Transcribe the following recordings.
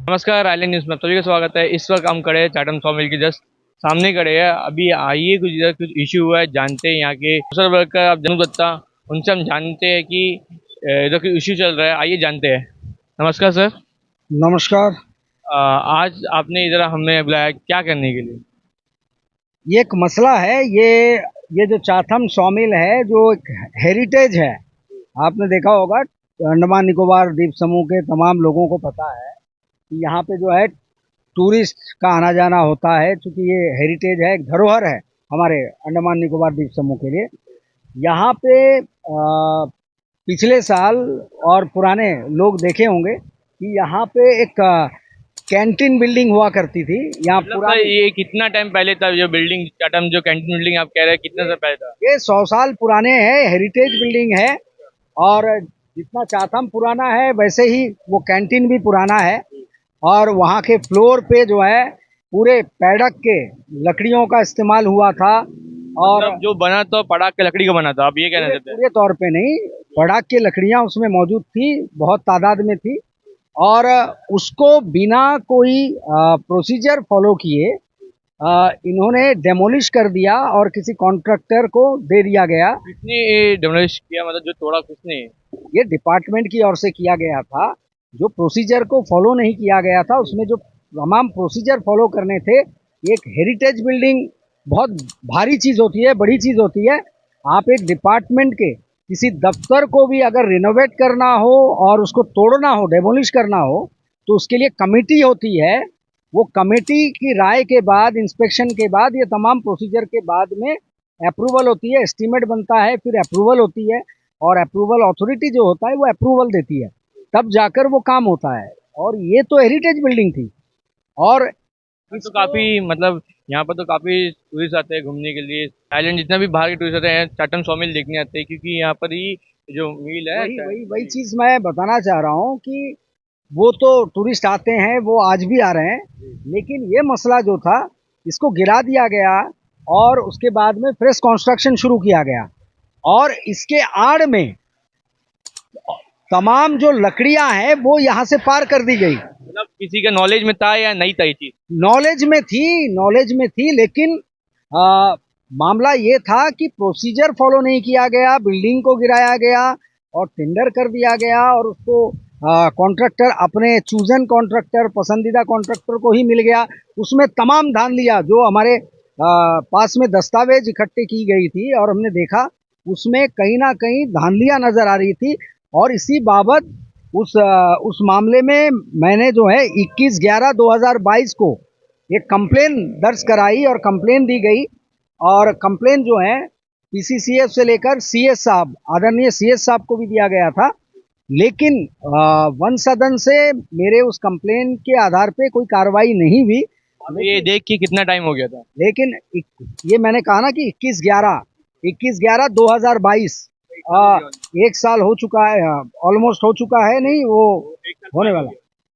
नमस्कार, island news में सभी का स्वागत है। इस वक्त हम खड़े हैं चाटम सॉमिल के जस्ट सामने खड़े हैं। अभी आइए कुछ इशू हुआ है, जानते हैं यहाँ के सोशल वर्कर आप जनू दत्ता, उनसे हम जानते हैं कि इधर कोई इशू चल रहा है। आइए जानते हैं। नमस्कार सर। नमस्कार। आज आपने इधर हमें बुलाया क्या करने के लिए? ये एक मसला है। ये जो चाथम सॉमिल है, जो एक हेरिटेज है। आपने देखा होगा, अंडमान निकोबार द्वीप समूह के तमाम लोगों को पता है कि यहाँ पे जो है टूरिस्ट का आना जाना होता है, क्योंकि ये हेरिटेज है, एक धरोहर है हमारे अंडमान निकोबार द्वीप समूह के लिए। यहाँ पे पिछले साल और पुराने लोग देखे होंगे कि यहाँ पे एक कैंटीन बिल्डिंग हुआ करती थी। यहाँ पूरा ये कितना टाइम पहले था जो बिल्डिंग चाटम, जो कैंटीन बिल्डिंग आप कह रहे हैं, कितने साल पहले था? ये 100 साल पुराने है, हेरिटेज बिल्डिंग है। और जितना चाथम पुराना है वैसे ही वो कैंटीन भी पुराना है। और वहाँ के फ्लोर पे जो है पूरे पैडक के लकड़ियों का इस्तेमाल हुआ था। और मतलब जो बना तो पड़ाक के लकड़ी का बना था, आप ये कहना चाहते हैं? पूरे तौर पे नहीं, पड़ाक की लकड़ियाँ उसमें मौजूद थी, बहुत तादाद में थी। और उसको बिना कोई प्रोसीजर फॉलो किए इन्होंने डेमोलिश कर दिया और किसी कॉन्ट्रैक्टर को दे दिया गया। किसने डेमोलिश किया, मतलब जो तोड़ा किसने? ये डिपार्टमेंट की ओर से किया गया था। जो प्रोसीजर को फॉलो नहीं किया गया था, उसमें जो तमाम प्रोसीजर फॉलो करने थे। एक हेरिटेज बिल्डिंग बहुत भारी चीज़ होती है, बड़ी चीज़ होती है। आप एक डिपार्टमेंट के किसी दफ्तर को भी अगर रिनोवेट करना हो और उसको तोड़ना हो, डेमोलिश करना हो, तो उसके लिए कमेटी होती है। वो कमेटी की राय के बाद, इंस्पेक्शन के बाद, ये तमाम प्रोसीजर के बाद में अप्रूवल होती है, एस्टीमेट बनता है, फिर अप्रूवल होती है। और अप्रूवल अथॉरिटी जो होता है वो अप्रूवल देती है, तब जाकर वो काम होता है। और ये तो हेरिटेज बिल्डिंग थी। और तो काफी मतलब यहाँ पर तो काफी टूरिस्ट आते हैं घूमने के लिए। थाईलैंड जितना भी बाहर के टूरिस्ट आते हैं चाटम सॉमिल देखने आते हैं, क्योंकि यहाँ पर ही जो मील है। वही चीज़ मैं बताना चाह रहा हूँ कि वो तो टूरिस्ट आते हैं, वो आज भी आ रहे हैं, लेकिन ये मसला जो था इसको गिरा दिया गया और उसके बाद में फ्रेश कंस्ट्रक्शन शुरू किया गया। और इसके आड़ में तमाम जो लकड़ियां हैं वो यहाँ से पार कर दी गई। मतलब किसी का नॉलेज में था या नहीं था ये चीज? नॉलेज में थी, लेकिन मामला ये था कि प्रोसीजर फॉलो नहीं किया गया, बिल्डिंग को गिराया गया और टेंडर कर दिया गया। और उसको कॉन्ट्रैक्टर, अपने चूजन कॉन्ट्रैक्टर, पसंदीदा कॉन्ट्रैक्टर को ही मिल गया। उसमें तमाम धांधलियाँ जो हमारे पास में दस्तावेज इकट्ठे की गई थी और हमने देखा, उसमें कहीं ना कहीं धांधलियाँ नजर आ रही थी। और इसी बाबत उस मामले में मैंने जो है 21/11/2022 को एक कंप्लेन दर्ज कराई और कंप्लेन दी गई। और कंप्लेन जो है पीसीसीएफ से लेकर सीएस साहब, आदरणीय सीएस साहब को भी दिया गया था। लेकिन वन सदन से मेरे उस कंप्लेन के आधार पे कोई कार्रवाई नहीं हुई। ये देख के कितना टाइम हो गया था? लेकिन ये मैंने कहा ना कि 21/11/2022 एक साल हो चुका है, ऑलमोस्ट हो चुका है, नहीं वो होने वाला।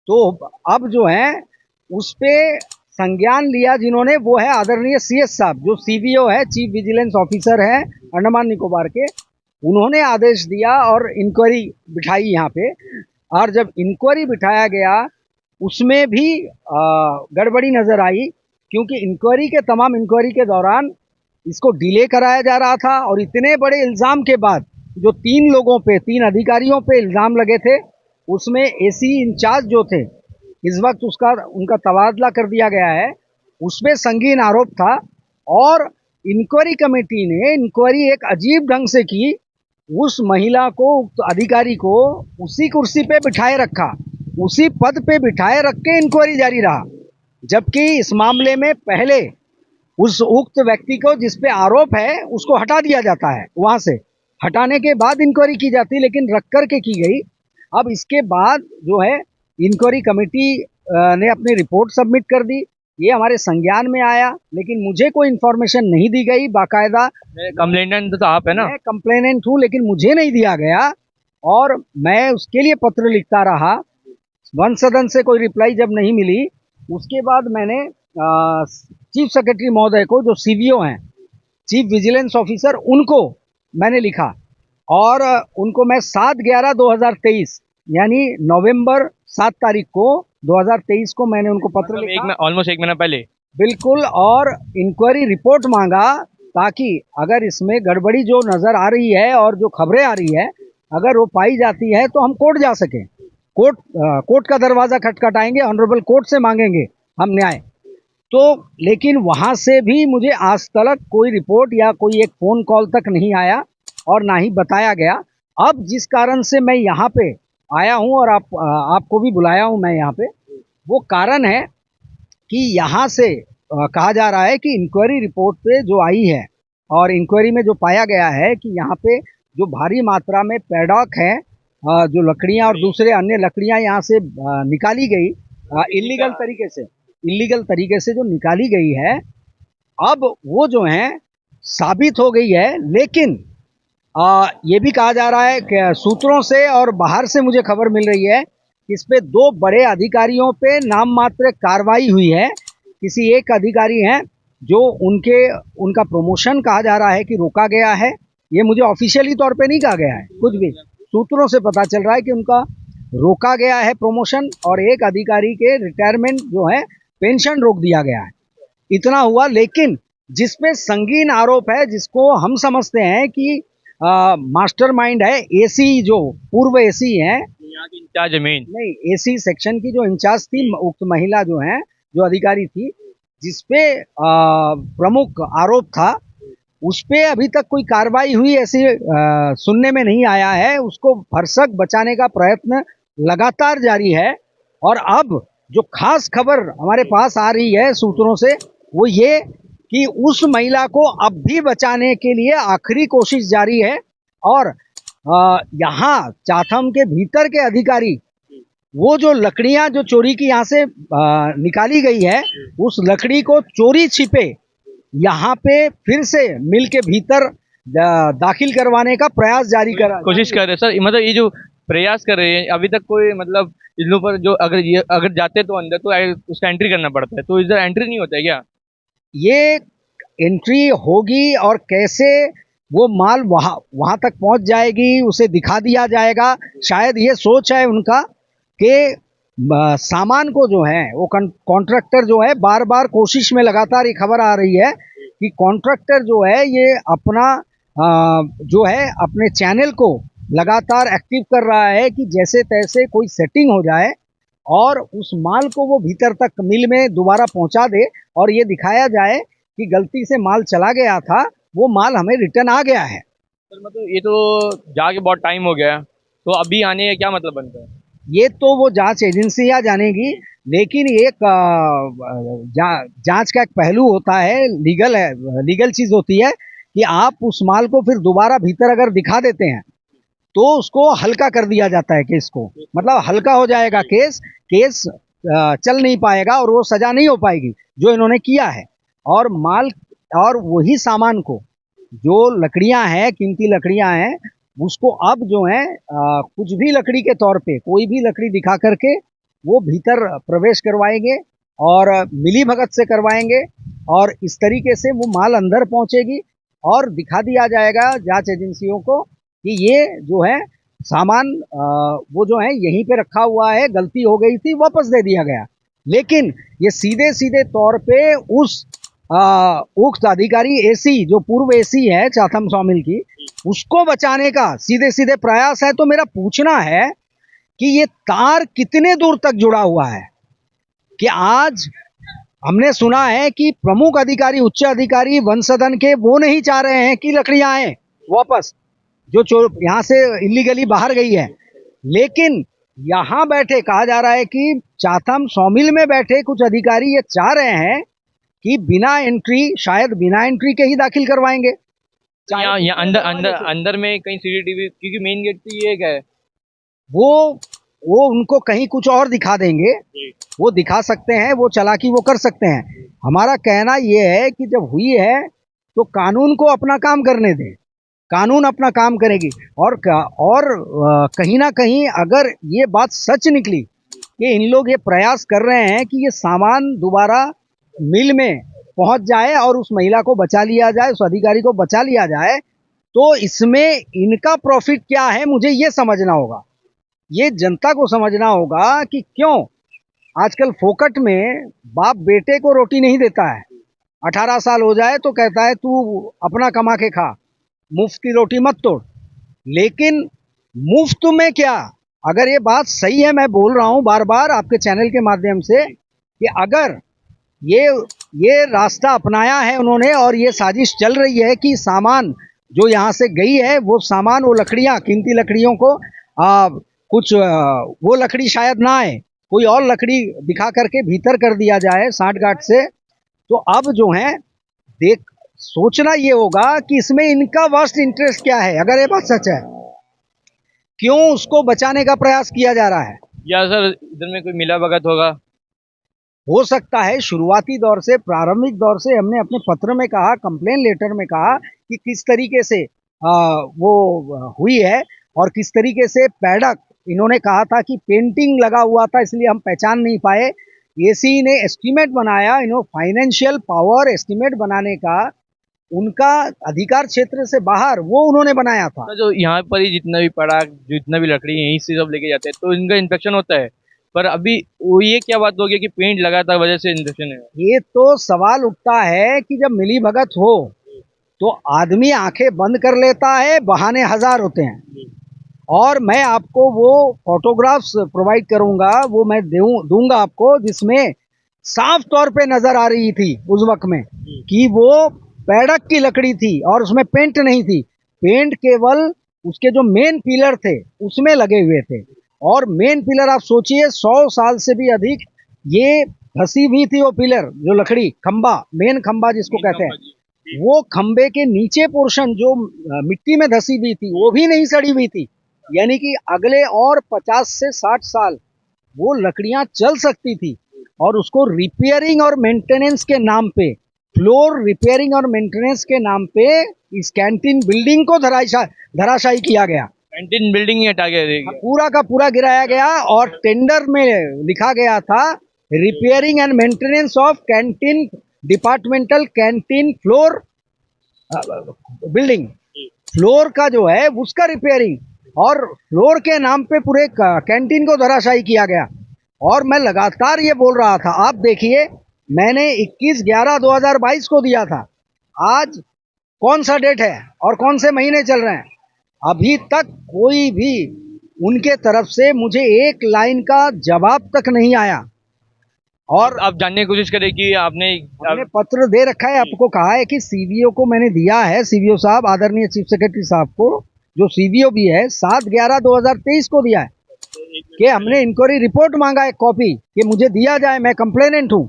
तो अब जो है उस पे संज्ञान लिया जिन्होंने, वो है आदरणीय सीएस साहब, जो सीवीओ है, चीफ विजिलेंस ऑफिसर है अंडमान निकोबार के। उन्होंने आदेश दिया और इंक्वायरी बिठाई यहाँ पे। और जब इंक्वायरी बिठाया गया उसमें भी गड़बड़ी नजर आई, क्योंकि इंक्वायरी के दौरान इसको डिले कराया जा रहा था। और इतने बड़े इल्ज़ाम के बाद जो 3 लोगों पे, 3 अधिकारियों पे इल्ज़ाम लगे थे, उसमें एसी इंचार्ज जो थे इस वक्त उनका तबादला कर दिया गया है। उसमें संगीन आरोप था। और इंक्वायरी कमेटी ने इंक्वायरी एक अजीब ढंग से की। उस महिला को, अधिकारी को उसी कुर्सी पे बिठाए रखा, उसी पद पे बिठाए रख के इंक्वायरी जारी रहा। जबकि इस मामले में पहले उस उक्त व्यक्ति को जिस पे आरोप है उसको हटा दिया जाता है। वहां से हटाने के बाद इंक्वायरी की जाती, लेकिन रख कर के की गई। अब इसके बाद जो है इंक्वायरी कमेटी ने अपनी रिपोर्ट सबमिट कर दी, ये हमारे संज्ञान में आया, लेकिन मुझे कोई इन्फॉर्मेशन नहीं दी गई बाकायदा। कंप्लेनेंट तो आप है ना? मैं कंप्लेनेंट हूँ, लेकिन मुझे नहीं दिया गया और मैं उसके लिए पत्र लिखता रहा। वन सदन से कोई रिप्लाई जब नहीं मिली, उसके बाद मैंने चीफ सेक्रेटरी महोदय को, जो सीवीओ हैं, चीफ विजिलेंस ऑफिसर, उनको मैंने लिखा और उनको मैं 7/11/2023 यानी नवंबर 7 तारीख को 2023 को मैंने उनको पत्र लिखा, ऑलमोस्ट 1 महीना पहले। बिल्कुल, और इंक्वायरी रिपोर्ट मांगा, ताकि अगर इसमें गड़बड़ी जो नज़र आ रही है और जो खबरें आ रही है, अगर वो पाई जाती है तो हम कोर्ट जा सकें। कोर्ट का दरवाज़ा खटखटाएंगे, ऑनरेबल कोर्ट से मांगेंगे हम न्याय। तो लेकिन वहाँ से भी मुझे आज तक कोई रिपोर्ट या कोई एक फ़ोन कॉल तक नहीं आया और ना ही बताया गया। अब जिस कारण से मैं यहाँ पे आया हूँ और आपको भी बुलाया हूँ मैं यहाँ पे, वो कारण है कि यहाँ से कहा जा रहा है कि इंक्वायरी रिपोर्ट पे जो आई है और इंक्वायरी में जो पाया गया है कि यहाँ पे जो भारी मात्रा में पैडॉक है, जो लकड़ियाँ और दूसरे अन्य लकड़ियाँ यहाँ से निकाली गई इलीगल तरीके से जो निकाली गई है, अब वो जो है साबित हो गई है। लेकिन ये भी कहा जा रहा है कि सूत्रों से और बाहर से मुझे खबर मिल रही है कि इस पे 2 बड़े अधिकारियों पे नाम मात्र कार्रवाई हुई है। किसी एक अधिकारी हैं जो उनका प्रमोशन कहा जा रहा है कि रोका गया है। ये मुझे ऑफिशियली तौर पे नहीं कहा गया है, कुछ भी सूत्रों से पता चल रहा है कि उनका रोका गया है प्रमोशन, और एक अधिकारी के रिटायरमेंट जो है, पेंशन रोक दिया गया है। इतना हुआ, लेकिन जिसपे संगीन आरोप है, जिसको हम समझते हैं कि मास्टरमाइंड है, एसी जो पूर्व एसी हैं, यहाँ की इंचार्ज मेन नहीं, एसी सेक्शन की जो इंचार्ज थी, उक्त महिला जो है, जो अधिकारी थी, जिसपे प्रमुख आरोप था, उस पे अभी तक कोई कार्रवाई हुई ऐसी सुनने में नहीं आया है। उसको भरसक बचाने का प्रयत्न लगातार जारी है। और अब जो खास खबर हमारे पास आ रही है सूत्रों से, वो ये कि उस महिला को अब भी बचाने के लिए आखिरी कोशिश जारी है। और यहाँ चाथम के भीतर के अधिकारी, वो जो लकड़ियां जो चोरी की यहाँ से निकाली गई है, उस लकड़ी को चोरी छिपे यहाँ पे फिर से मिल के भीतर दाखिल करवाने का प्रयास जारी कोशिश कर रहे हैं सर। मतलब ये जो प्रयास कर रहे हैं, अभी तक कोई मतलब इन लोगों पर जो अगर जाते तो अंदर तो उसका एंट्री करना पड़ता है, तो इधर एंट्री नहीं होता है क्या? ये एंट्री होगी और कैसे वो माल वहां तक पहुंच जाएगी, उसे दिखा दिया जाएगा। शायद ये सोच है उनका कि सामान को जो है वो कॉन्ट्रैक्टर जो है, बार बार कोशिश में, लगातार ये खबर आ रही है कि कॉन्ट्रैक्टर जो है ये अपना जो है अपने चैनल को लगातार एक्टिव कर रहा है कि जैसे तैसे कोई सेटिंग हो जाए और उस माल को वो भीतर तक मिल में दोबारा पहुंचा दे और ये दिखाया जाए कि गलती से माल चला गया था, वो माल हमें रिटर्न आ गया है। सर मतलब ये तो जाके बहुत टाइम हो गया, तो अभी आने का क्या मतलब बनता है? ये तो वो जांच एजेंसियां जानेगी, लेकिन एक जांच का एक पहलू होता है, लीगल चीज होती है कि आप उस माल को फिर दोबारा भीतर अगर दिखा देते हैं तो उसको हल्का कर दिया जाता है, केस को, मतलब हल्का हो जाएगा केस चल नहीं पाएगा और वो सजा नहीं हो पाएगी जो इन्होंने किया है। और माल और वही सामान को, जो लकड़ियां हैं, कीमती लकड़ियां हैं, उसको अब जो है कुछ भी लकड़ी के तौर पे कोई भी लकड़ी दिखा करके वो भीतर प्रवेश करवाएंगे और मिली भगत से करवाएंगे और इस तरीके से वो माल अंदर पहुंचेगी और दिखा दिया जाएगा जांच एजेंसियों को कि ये जो है सामान वो जो है यहीं पे रखा हुआ है, गलती हो गई थी, वापस दे दिया गया। लेकिन ये सीधे सीधे तौर पे उस उक्त अधिकारी एसी, जो पूर्व एसी है चाथम सॉमिल की, उसको बचाने का सीधे सीधे प्रयास है। तो मेरा पूछना है कि ये तार कितने दूर तक जुड़ा हुआ है कि आज हमने सुना है कि प्रमुख अधिकारी, उच्च अधिकारी वन सदन के, वो नहीं चाह रहे हैं कि लकड़ियां आए वापस, जो यहाँ से इलीगली बाहर गई है। लेकिन यहाँ बैठे कहा जा रहा है कि चाथम सॉमिल में बैठे कुछ अधिकारी ये चाह रहे हैं कि बिना एंट्री, शायद बिना एंट्री के ही दाखिल करवाएंगे। यहाँ अंदर अंदर अंदर में कहीं सीसीटीवी, क्योंकि मेन गेट तो ये है वो वो उनको कहीं कुछ और दिखा देंगे, वो दिखा सकते हैं, वो चालाकी वो कर सकते हैं। हमारा कहना ये है कि जब हुई है तो कानून को अपना काम करने दें, कानून अपना काम करेगी। कहीं ना कहीं अगर ये बात सच निकली कि इन लोग ये प्रयास कर रहे हैं कि ये सामान दोबारा मिल में पहुंच जाए और उस महिला को बचा लिया जाए, उस अधिकारी को बचा लिया जाए, तो इसमें इनका प्रॉफिट क्या है मुझे ये समझना होगा, ये जनता को समझना होगा कि क्यों आजकल फोकट में बाप बेटे को रोटी नहीं देता है। 18 साल हो जाए तो कहता है तू अपना कमा के खा, मुफ्त की रोटी मत तोड़। लेकिन मुफ्त में क्या, अगर ये बात सही है, मैं बोल रहा हूं बार बार आपके चैनल के माध्यम से कि अगर ये रास्ता अपनाया है उन्होंने और ये साजिश चल रही है कि सामान जो यहाँ से गई है वो सामान, वो लकड़ियाँ, कीमती लकड़ियों को वो लकड़ी शायद ना आए, कोई और लकड़ी दिखा करके भीतर कर दिया जाए साठ गांठ से, तो अब जो है देख सोचना ये होगा कि इसमें इनका वर्स्ट इंटरेस्ट क्या है। अगर ये बात सच है, क्यों उसको बचाने का प्रयास किया जा रहा है? या सर इधर में कोई मिला भगत होगा? हो सकता है शुरुआती दौर से, प्रारंभिक दौर से हमने अपने पत्र में कहा, कंप्लेन लेटर में कहा कि किस तरीके से वो हुई है और किस तरीके से पैडक, इन्होंने कहा था कि पेंटिंग लगा हुआ था इसलिए हम पहचान नहीं पाए। एसी ने एस्टीमेट बनाया, इन्होंने फाइनेंशियल पावर एस्टीमेट बनाने का उनका अधिकार क्षेत्र से बाहर वो उन्होंने बनाया था। जो यहाँ पर ही जितना भी पड़ा, जितना भी लकड़ी यहीं से सब लेके जाते हैं तो इनका इंस्पेक्शन होता है, पर अभी वो ये क्या बात हो गई कि पेंट लगा था वजह से इंस्पेक्शन है? ये तो सवाल उठता है कि जब मिली भगत हो तो आदमी आंखें बंद कर लेता है, बहाने हजार होते हैं। और मैं आपको वो फोटोग्राफ्स प्रोवाइड करूंगा, वो मैं दूंगा आपको, जिसमें साफ तौर पे नजर आ रही थी उस वक्त में कि वो पैडक की लकड़ी थी और उसमें पेंट नहीं थी। पेंट केवल उसके जो मेन पिलर थे उसमें लगे हुए थे, और मेन पिलर आप सोचिए 100 साल से भी अधिक ये धसी हुई थी वो पिलर, जो लकड़ी खंबा, मेन खंबा जिसको कहते हैं, वो खंबे के नीचे पोर्शन जो मिट्टी में धसी हुई थी वो भी नहीं सड़ी हुई थी। यानी कि अगले और 50 से 60 साल वो लकड़ियां चल सकती थी। और उसको रिपेयरिंग और मेंटेनेंस के नाम पे, फ्लोर रिपेयरिंग और मेंटेनेंस के नाम पे इस कैंटीन बिल्डिंग को धराशायी किया गया। कैंटीन बिल्डिंग ही हटा गया, पूरा का पूरा गिराया गया और टेंडर में लिखा गया था repairing and maintenance of canteen departmental canteen floor building, floor का जो है उसका रिपेयरिंग, और फ्लोर के नाम पे पूरे कैंटीन को धराशायी किया गया। और मैं लगातार ये बोल रहा था, आप देखिए मैंने 21/11/2022 को दिया था, आज कौन सा डेट है और कौन से महीने चल रहे हैं, अभी तक कोई भी उनके तरफ से मुझे एक लाइन का जवाब तक नहीं आया। और आप जानने की कोशिश करें कि आपने पत्र दे रखा है, आपको कहा है कि सीवीओ को मैंने दिया है, सीवीओ साहब, आदरणीय चीफ सेक्रेटरी साहब को, जो सीवीओ भी है, 7/11/2023 को दिया है कि हमने इंक्वायरी रिपोर्ट मांगा है कॉपी कि मुझे दिया जाए, मैं कंप्लेनेंट हूँ,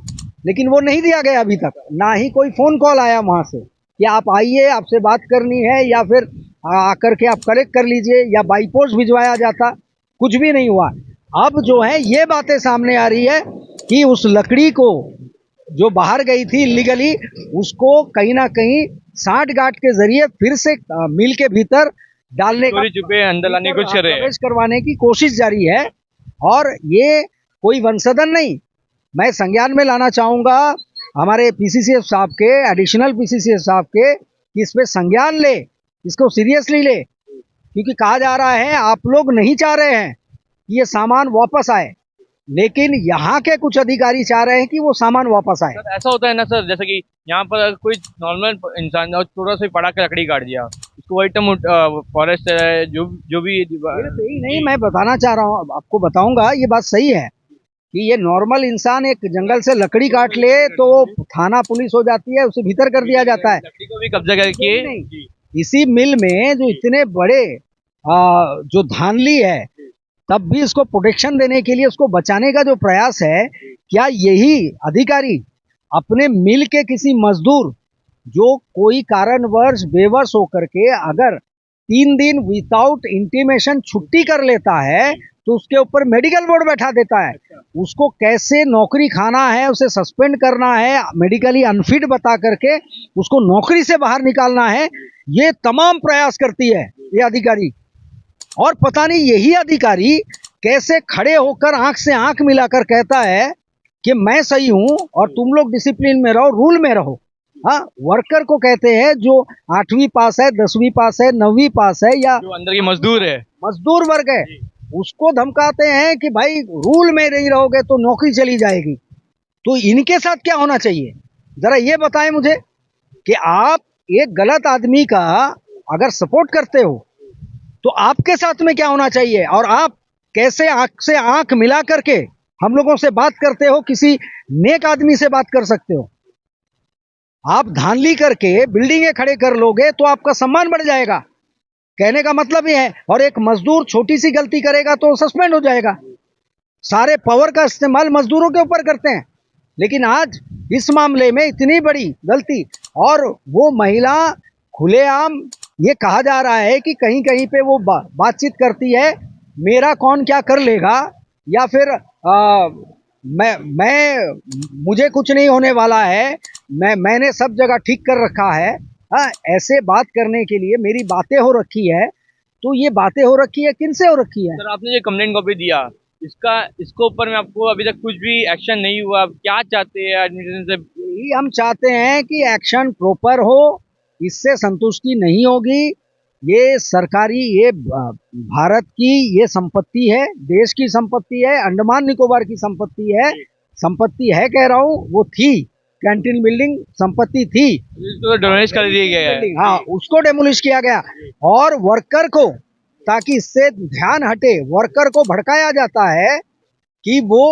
लेकिन वो नहीं दिया गया अभी तक। ना ही कोई फोन कॉल आया वहां से कि आप आइए, आपसे बात करनी है, या फिर आकर के आप कलेक्ट कर लीजिए, या बाई पोस्ट भिजवाया जाता, कुछ भी नहीं हुआ। अब जो है ये बातें सामने आ रही है कि उस लकड़ी को जो बाहर गई थी इलीगली, उसको कहीं ना कहीं साठ गांठ के जरिए फिर से मिल के भीतर डालने का, छुपे अंदर लाने की कोशिश कर रहे हैं, प्रवेश करवाने की कोशिश जारी है। और ये कोई वंशधन नहीं, मैं संज्ञान में लाना चाहूंगा हमारे पीसीसीएफ साहब के, एडिशनल पीसीसीएफ साहब के, कि इस पे संज्ञान ले, इसको सीरियसली ले, क्योंकि कहा जा रहा है आप लोग नहीं चाह रहे हैं कि ये सामान वापस आए, लेकिन यहाँ के कुछ अधिकारी चाह रहे हैं कि वो सामान वापस आए। ऐसा होता है ना सर, जैसे कि यहाँ पर कोई नॉर्मल इंसान और थोड़ा सा पड़ा के लकड़ी काट दिया, उसको वही फॉरेस्ट है जो भी नहीं, मैं बताना चाह रहा हूँ, आपको बताऊंगा, ये बात सही है कि ये नॉर्मल इंसान एक जंगल से लकड़ी काट ले तो थाना पुलिस हो जाती है, उसे भीतर कर दिया जाता है, लकड़ी को भी कब्जा करके। इसी मिल में जो इतने बड़े जो धानली है, तब भी इसको प्रोटेक्शन देने के लिए, उसको बचाने का जो प्रयास है, क्या यही अधिकारी अपने मिल के किसी मजदूर जो कोई कारणवश बेवश होकर के अगर 3 दिन विदाउट इंटीमेशन छुट्टी कर लेता है तो उसके ऊपर मेडिकल बोर्ड बैठा देता है। उसको कैसे नौकरी खाना है, उसे सस्पेंड करना है, मेडिकली अनफिट बता करके उसको नौकरी से बाहर निकालना है, ये तमाम प्रयास करती है ये अधिकारी। और पता नहीं यही अधिकारी कैसे खड़े होकर आंख से आंख मिलाकर कहता है कि मैं सही हूं और तुम लोग डिसिप्लिन में रहो, रूल में रहो। हाँ, वर्कर को कहते हैं जो 8वीं पास है, 10वीं पास है, 9वीं पास है या जो अंदर के मजदूर है, मजदूर वर्ग है, उसको धमकाते हैं कि भाई रूल में नहीं रहोगे तो नौकरी चली जाएगी। तो इनके साथ क्या होना चाहिए, जरा ये बताएं मुझे कि आप एक गलत आदमी का अगर सपोर्ट करते हो तो आपके साथ में क्या होना चाहिए, और आप कैसे आंख से आंख मिला करके हम लोगों से बात करते हो, किसी नेक आदमी से बात कर सकते हो। आप धांधली करके बिल्डिंगें खड़े कर लोगे तो आपका सम्मान बढ़ जाएगा, कहने का मतलब ये है। और एक मजदूर छोटी सी गलती करेगा तो सस्पेंड हो जाएगा। सारे पावर का इस्तेमाल मजदूरों के ऊपर करते हैं, लेकिन आज इस मामले में इतनी बड़ी गलती, और वो महिला खुलेआम ये कहा जा रहा है कि कहीं कहीं पे वो बातचीत करती है, मेरा कौन क्या कर लेगा, या फिर मैं मुझे कुछ नहीं होने वाला है, मैंने सब जगह ठीक कर रखा है। हाँ, ऐसे बात करने के लिए मेरी बातें हो रखी है। तो ये बातें हो रखी है, किनसे हो रखी है? सर आपने जो कंप्लेंट कॉपी दिया, इसको ऊपर में आपको अभी तक कुछ भी एक्शन नहीं हुआ, आप क्या चाहते हैं एडमिनिस्ट्रेशन से? यही हम चाहते हैं कि एक्शन प्रॉपर हो, इससे संतुष्टि नहीं होगी। ये सरकारी, ये भारत की ये संपत्ति है, देश की संपत्ति है, अंडमान निकोबार की संपत्ति है। संपत्ति है कह रहा हूँ, वो थी कैंटीन बिल्डिंग संपत्ति थी, इसको डेमोलिश कर दिया गया है। हाँ, उसको डेमोलिश किया गया। और वर्कर को, ताकि इससे ध्यान हटे, वर्कर को भड़काया जाता है कि वो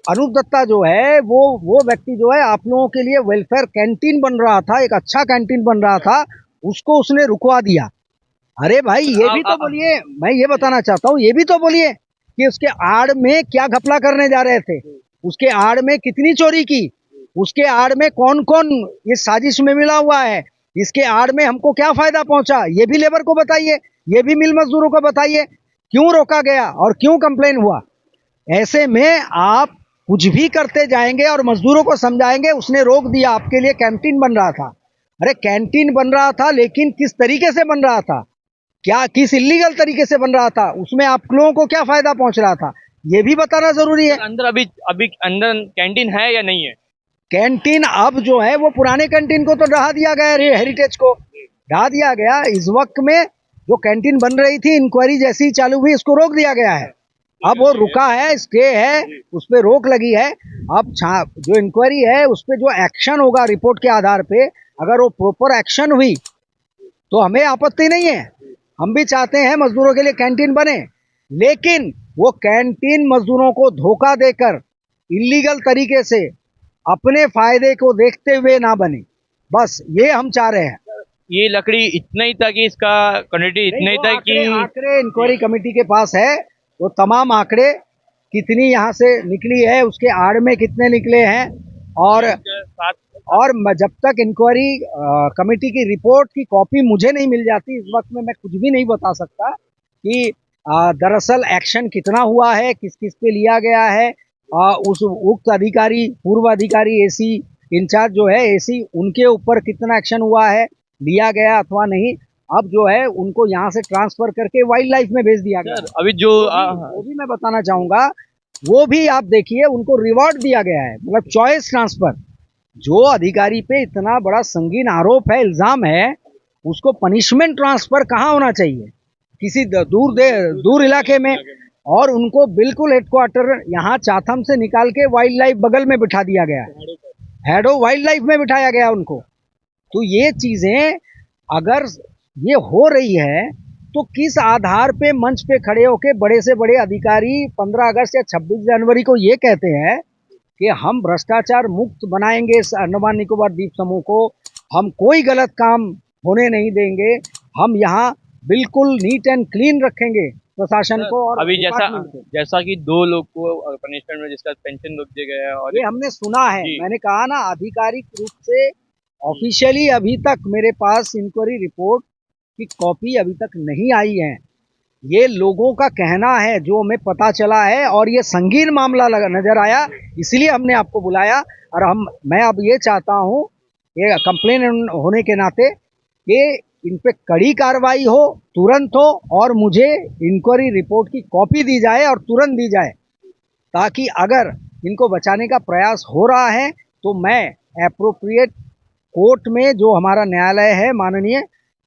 अनूप दत्ता जो है, वो व्यक्ति जो है आप लोगों के लिए वेलफेयर कैंटीन बन रहा था, एक अच्छा कैंटीन बन रहा था, उसको उसने रुकवा दिया। अरे भाई ये भी तो बोलिए, मैं ये बताना चाहता हूँ, ये भी तो बोलिए कि उसके आड़ में क्या घपला करने जा रहे थे, उसके आड़ में कितनी चोरी की, उसके आड़ में कौन कौन इस साजिश में मिला हुआ है, इसके आड़ में हमको क्या फायदा पहुंचा, ये भी लेबर को बताइए, ये भी मिल मजदूरों को बताइए, क्यों रोका गया और क्यों कंप्लेन हुआ। ऐसे में आप कुछ भी करते जाएंगे और मजदूरों को समझाएंगे उसने रोक दिया, आपके लिए कैंटीन बन रहा था। अरे कैंटीन बन रहा था, लेकिन किस तरीके से बन रहा था, क्या किस इलीगल तरीके से बन रहा था, उसमें आप लोगों को क्या फायदा पहुंच रहा था, ये भी बताना जरूरी है। अंदर अभी अभी अंदर कैंटीन है या नहीं है? कैंटीन अब जो है वो पुराने कैंटीन को तो ढहा दिया गया, हेरिटेज को ढहा दिया गया। इस वक्त में जो कैंटीन बन रही थी, इंक्वायरी जैसी ही चालू हुई, इसको रोक दिया गया है। अब वो रुका है, स्टे है, उस पर रोक लगी है। अब जो इंक्वायरी है उस पर जो एक्शन होगा रिपोर्ट के आधार पे, अगर वो प्रॉपर एक्शन हुई तो हमें आपत्ति नहीं है। हम भी चाहते हैं मजदूरों के लिए कैंटीन बने, लेकिन वो कैंटीन मजदूरों को धोखा देकर इलीगल तरीके से अपने फायदे को देखते हुए ना बने, बस ये हम चाह रहे हैं। ये लकड़ी इतना ही था कि इसका क्वांटिटी इतना ही था कि आंकड़े इंक्वायरी कमेटी के पास है, वो तमाम आंकड़े कितनी यहाँ से निकली है, उसके आड़ में कितने निकले हैं, और जब तक इंक्वायरी कमेटी की रिपोर्ट की कॉपी मुझे नहीं मिल जाती, इस वक्त में मैं कुछ भी नहीं बता सकता कि दरअसल एक्शन कितना हुआ है, किस किस पे लिया गया है। उस उक्त अधिकारी, पूर्व अधिकारी, एसी इंचार्ज जो है एसी, उनके ऊपर कितना एक्शन हुआ है, लिया गया अथवा नहीं। अब जो है उनको यहाँ से ट्रांसफर करके वाइल्ड लाइफ में भेज दिया गया। अभी जो वो भी मैं बताना चाहूंगा, वो भी आप देखिए, उनको रिवॉर्ड दिया गया है, मतलब चॉइस ट्रांसफर। जो अधिकारी पे इतना बड़ा संगीन आरोप है, इल्जाम है, उसको पनिशमेंट ट्रांसफर कहाँ होना चाहिए, किसी दूर इलाके में, और उनको बिल्कुल हेडक्वार्टर यहाँ चाथम से निकाल के वाइल्ड लाइफ बगल में बिठा दिया गया, हेडो वाइल्ड लाइफ में बिठाया गया उनको। तो ये चीजें अगर ये हो रही है तो किस आधार पे मंच पे खड़े होके बड़े से बड़े अधिकारी 15 अगस्त या 26 जनवरी को ये कहते हैं कि हम भ्रष्टाचार मुक्त बनाएंगे इस अंडमान निकोबार द्वीप समूह को, हम कोई गलत काम होने नहीं देंगे, हम यहाँ बिल्कुल नीट एंड क्लीन रखेंगे। प्रशासन को और अभी डिपार्टमेंट को। जैसा कि 2 लोग को पनिशमेंट में जिसका पेंशन रोक दिया गया है और ये हमने सुना है, जी। मैंने कहा ना आधिकारिक रूप से ऑफिशियली अभी तक मेरे पास इंक्वायरी रिपोर्ट की कॉपी अभी तक नहीं आई है। ये लोगों का कहना है जो हमें पता चला है, और ये संगीन मामला नजर आया, इसलिए हमने आपको बुलाया। और मैं अब ये चाहता हूँ, ये कंप्लेन होने के नाते, कि इन पे कड़ी कार्रवाई हो, तुरंत हो, और मुझे इंक्वायरी रिपोर्ट की कॉपी दी जाए और तुरंत दी जाए, ताकि अगर इनको बचाने का प्रयास हो रहा है तो मैं एप्रोप्रिएट कोर्ट में, जो हमारा न्यायालय है माननीय,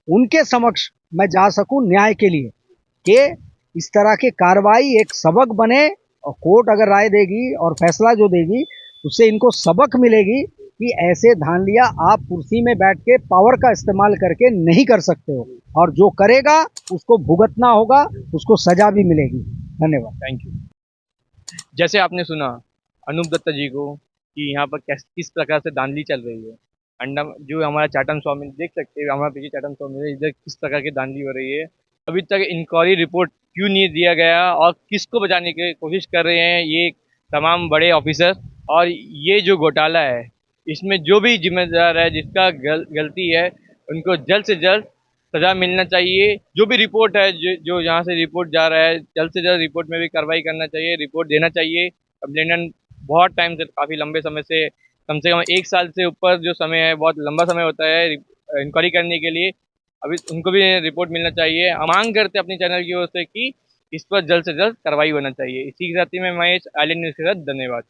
उनके समक्ष मैं जा सकूं न्याय के लिए, कि इस तरह की कार्रवाई एक सबक बने, और कोर्ट अगर राय देगी और फैसला जो देगी उससे इनको सबक मिलेगी कि ऐसे धांधलियां आप कुर्सी में बैठ के पावर का इस्तेमाल करके नहीं कर सकते हो, और जो करेगा उसको भुगतना होगा, उसको सजा भी मिलेगी। धन्यवाद। Thank you. जैसे आपने सुना अनूप दत्ता जी को कि यहाँ पर किस प्रकार से धांधली चल रही है। अंडा जो हमारा चाटन स्वामी देख सकते हैं, हमारा पीछे चाटन स्वामी है, इधर किस प्रकार की धांधली हो रही है। अभी तक इंक्वायरी रिपोर्ट क्यों नहीं दिया गया और किसको बचाने की कोशिश कर रहे हैं ये तमाम बड़े ऑफिसर। और ये जो घोटाला है इसमें जो भी जिम्मेदार है, जिसका गलती है, उनको जल्द से जल्द सजा मिलना चाहिए। जो भी रिपोर्ट है, जो यहाँ से रिपोर्ट जा रहा है, जल्द से जल्द रिपोर्ट में भी कार्रवाई करना चाहिए, रिपोर्ट देना चाहिए। कंप्लेनेंट बहुत टाइम से, काफ़ी लंबे समय से, कम से कम 1 साल से ऊपर जो समय है, बहुत लंबा समय होता है इंक्वायरी करने के लिए। अभी उनको भी रिपोर्ट मिलना चाहिए। हम मांग करते अपने चैनल की ओर से कि इस पर जल्द से जल्द कार्रवाई होना चाहिए। इसी के साथ ही मैं महेश, आईलैंड न्यूज़ के साथ, धन्यवाद।